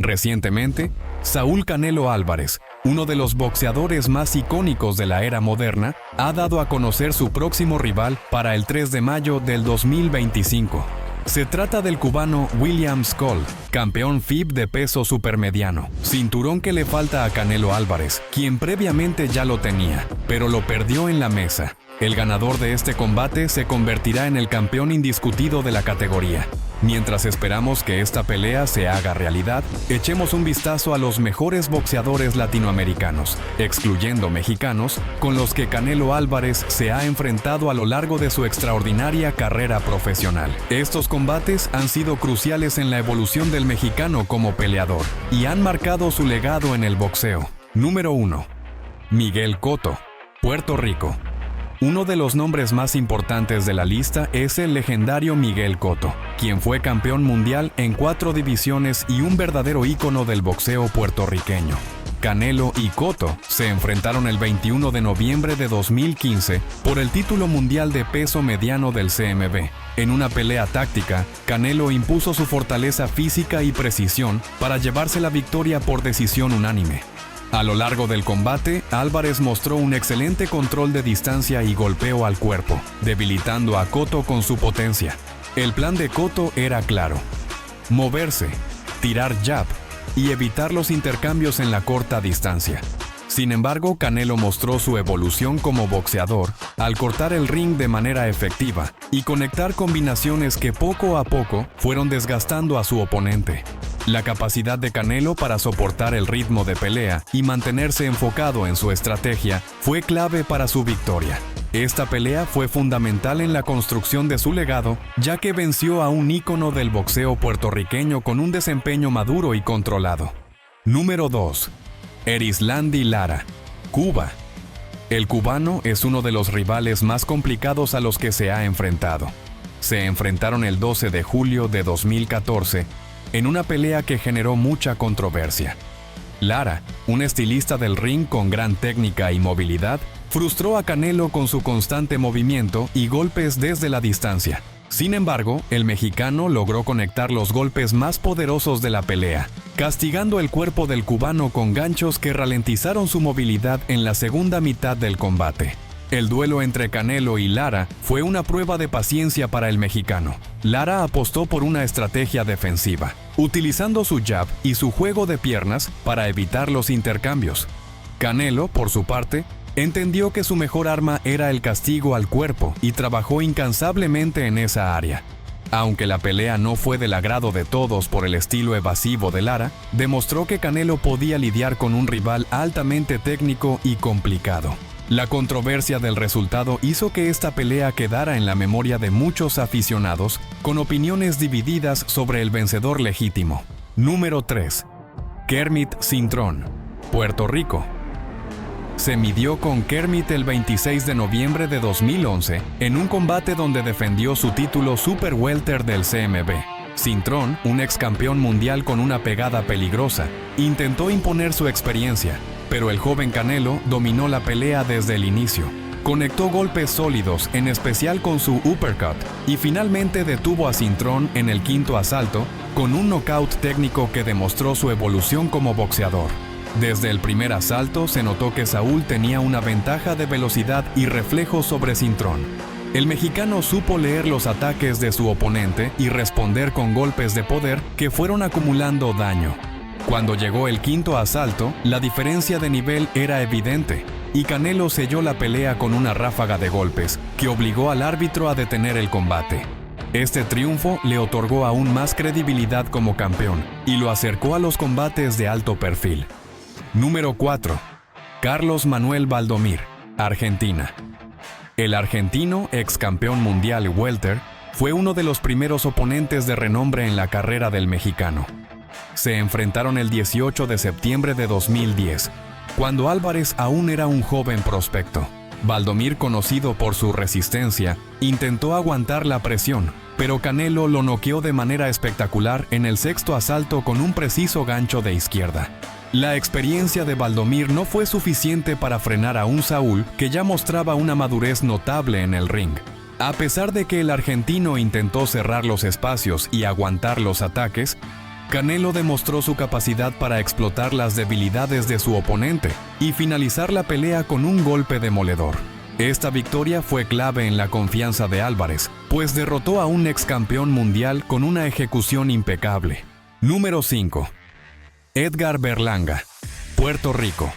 Recientemente, Saúl Canelo Álvarez, uno de los boxeadores más icónicos de la era moderna, ha dado a conocer su próximo rival para el 3 de mayo del 2025. Se trata del cubano William Skoll, campeón FIB de peso supermediano, cinturón que le falta a Canelo Álvarez, quien previamente ya lo tenía, pero lo perdió en la mesa. El ganador de este combate se convertirá en el campeón indiscutido de la categoría. Mientras esperamos que esta pelea se haga realidad, echemos un vistazo a los mejores boxeadores latinoamericanos, excluyendo mexicanos, con los que Canelo Álvarez se ha enfrentado a lo largo de su extraordinaria carrera profesional. Estos combates han sido cruciales en la evolución del mexicano como peleador y han marcado su legado en el boxeo. Número 1. Miguel Cotto, Puerto Rico. Uno de los nombres más importantes de la lista es el legendario Miguel Cotto, quien fue campeón mundial en 4 divisiones y un verdadero ícono del boxeo puertorriqueño. Canelo y Cotto se enfrentaron el 21 de noviembre de 2015 por el título mundial de peso mediano del CMB. En una pelea táctica, Canelo impuso su fortaleza física y precisión para llevarse la victoria por decisión unánime. A lo largo del combate, Álvarez mostró un excelente control de distancia y golpeo al cuerpo, debilitando a Cotto con su potencia. El plan de Cotto era claro: moverse, tirar jab y evitar los intercambios en la corta distancia. Sin embargo, Canelo mostró su evolución como boxeador al cortar el ring de manera efectiva y conectar combinaciones que poco a poco fueron desgastando a su oponente. La capacidad de Canelo para soportar el ritmo de pelea y mantenerse enfocado en su estrategia fue clave para su victoria. Esta pelea fue fundamental en la construcción de su legado, ya que venció a un ícono del boxeo puertorriqueño con un desempeño maduro y controlado. Número 2. Erislandy Lara, Cuba. El cubano es uno de los rivales más complicados a los que se ha enfrentado. Se enfrentaron el 12 de julio de 2014 en una pelea que generó mucha controversia. Lara, un estilista del ring con gran técnica y movilidad, frustró a Canelo con su constante movimiento y golpes desde la distancia. Sin embargo, el mexicano logró conectar los golpes más poderosos de la pelea, castigando el cuerpo del cubano con ganchos que ralentizaron su movilidad en la segunda mitad del combate. El duelo entre Canelo y Lara fue una prueba de paciencia para el mexicano. Lara apostó por una estrategia defensiva, utilizando su jab y su juego de piernas para evitar los intercambios. Canelo, por su parte, entendió que su mejor arma era el castigo al cuerpo y trabajó incansablemente en esa área. Aunque la pelea no fue del agrado de todos por el estilo evasivo de Lara, demostró que Canelo podía lidiar con un rival altamente técnico y complicado. La controversia del resultado hizo que esta pelea quedara en la memoria de muchos aficionados, con opiniones divididas sobre el vencedor legítimo. Número 3. Kermit Cintrón, Puerto Rico. Se midió con Kermit el 26 de noviembre de 2011 en un combate donde defendió su título Super Welter del CMB. Cintrón, un ex campeón mundial con una pegada peligrosa, intentó imponer su experiencia, pero el joven Canelo dominó la pelea desde el inicio. Conectó golpes sólidos, en especial con su uppercut, y finalmente detuvo a Cintrón en el quinto asalto con un knockout técnico que demostró su evolución como boxeador. Desde el primer asalto se notó que Saúl tenía una ventaja de velocidad y reflejos sobre Cintrón. El mexicano supo leer los ataques de su oponente y responder con golpes de poder que fueron acumulando daño. Cuando llegó el quinto asalto, la diferencia de nivel era evidente, y Canelo selló la pelea con una ráfaga de golpes que obligó al árbitro a detener el combate. Este triunfo le otorgó aún más credibilidad como campeón y lo acercó a los combates de alto perfil. Número 4. Carlos Manuel Valdomir, Argentina. El argentino, ex campeón mundial welter, fue uno de los primeros oponentes de renombre en la carrera del mexicano. Se enfrentaron el 18 de septiembre de 2010, cuando Álvarez aún era un joven prospecto. Valdomir, conocido por su resistencia, intentó aguantar la presión, pero Canelo lo noqueó de manera espectacular en el sexto asalto con un preciso gancho de izquierda. La experiencia de Valdomir no fue suficiente para frenar a un Saúl que ya mostraba una madurez notable en el ring. A pesar de que el argentino intentó cerrar los espacios y aguantar los ataques, Canelo demostró su capacidad para explotar las debilidades de su oponente y finalizar la pelea con un golpe demoledor. Esta victoria fue clave en la confianza de Álvarez, pues derrotó a un ex campeón mundial con una ejecución impecable. Número 5. Edgar Berlanga, Puerto Rico.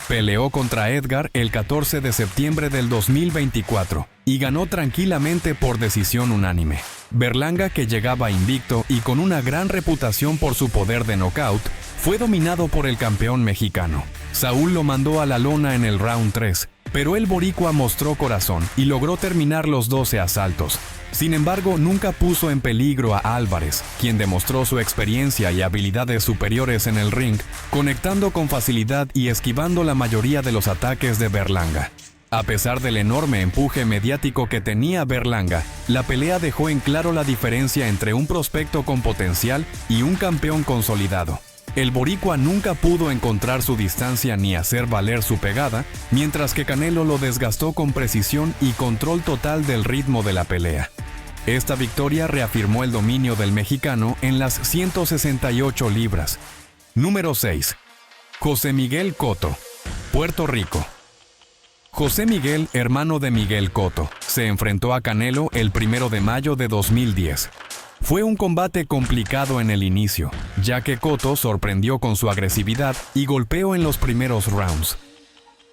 Peleó contra Edgar el 14 de septiembre del 2024 y ganó tranquilamente por decisión unánime. Berlanga, que llegaba invicto y con una gran reputación por su poder de knockout, fue dominado por el campeón mexicano. Saúl lo mandó a la lona en el round 3, pero el boricua mostró corazón y logró terminar los 12 asaltos. Sin embargo, nunca puso en peligro a Álvarez, quien demostró su experiencia y habilidades superiores en el ring, conectando con facilidad y esquivando la mayoría de los ataques de Berlanga. A pesar del enorme empuje mediático que tenía Berlanga, la pelea dejó en claro la diferencia entre un prospecto con potencial y un campeón consolidado. El boricua nunca pudo encontrar su distancia ni hacer valer su pegada, mientras que Canelo lo desgastó con precisión y control total del ritmo de la pelea. Esta victoria reafirmó el dominio del mexicano en las 168 libras. Número 6. José Miguel Cotto, Puerto Rico. José Miguel, hermano de Miguel Cotto, se enfrentó a Canelo el 1 de mayo de 2010. Fue un combate complicado en el inicio, ya que Cotto sorprendió con su agresividad y golpeo en los primeros rounds.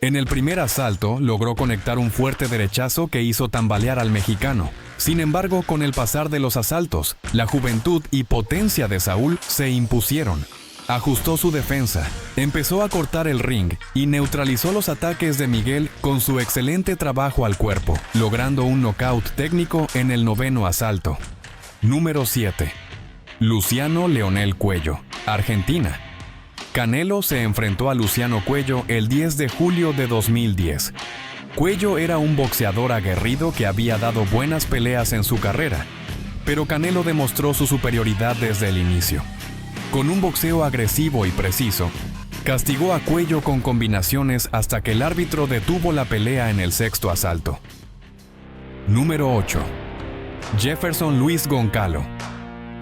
En el primer asalto logró conectar un fuerte derechazo que hizo tambalear al mexicano. Sin embargo, con el pasar de los asaltos, la juventud y potencia de Saúl se impusieron. Ajustó su defensa, empezó a cortar el ring y neutralizó los ataques de Miguel con su excelente trabajo al cuerpo, logrando un knockout técnico en el 9º asalto. Número 7. Luciano Leonel Cuello, Argentina. Canelo se enfrentó a Luciano Cuello el 10 de julio de 2010. Cuello era un boxeador aguerrido que había dado buenas peleas en su carrera, pero Canelo demostró su superioridad desde el inicio. Con un boxeo agresivo y preciso, castigó a Cuello con combinaciones hasta que el árbitro detuvo la pelea en el 6º asalto. Número 8. Jefferson Luis Goncalo,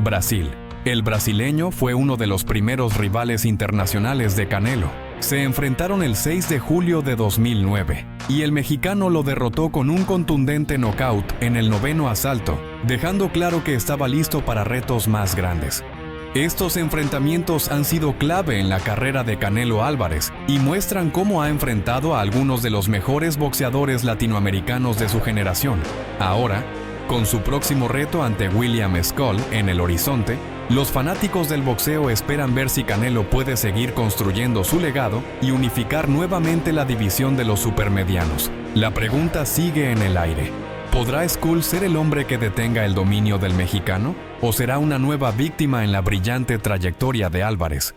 Brasil. El brasileño fue uno de los primeros rivales internacionales de Canelo. Se enfrentaron el 6 de julio de 2009 y el mexicano lo derrotó con un contundente knockout en el 9º asalto, dejando claro que estaba listo para retos más grandes. Estos enfrentamientos han sido clave en la carrera de Canelo Álvarez y muestran cómo ha enfrentado a algunos de los mejores boxeadores latinoamericanos de su generación. Ahora, con su próximo reto ante William Scholl en el horizonte, los fanáticos del boxeo esperan ver si Canelo puede seguir construyendo su legado y unificar nuevamente la división de los supermedianos. La pregunta sigue en el aire. ¿Podrá Scholl ser el hombre que detenga el dominio del mexicano? ¿O será una nueva víctima en la brillante trayectoria de Álvarez?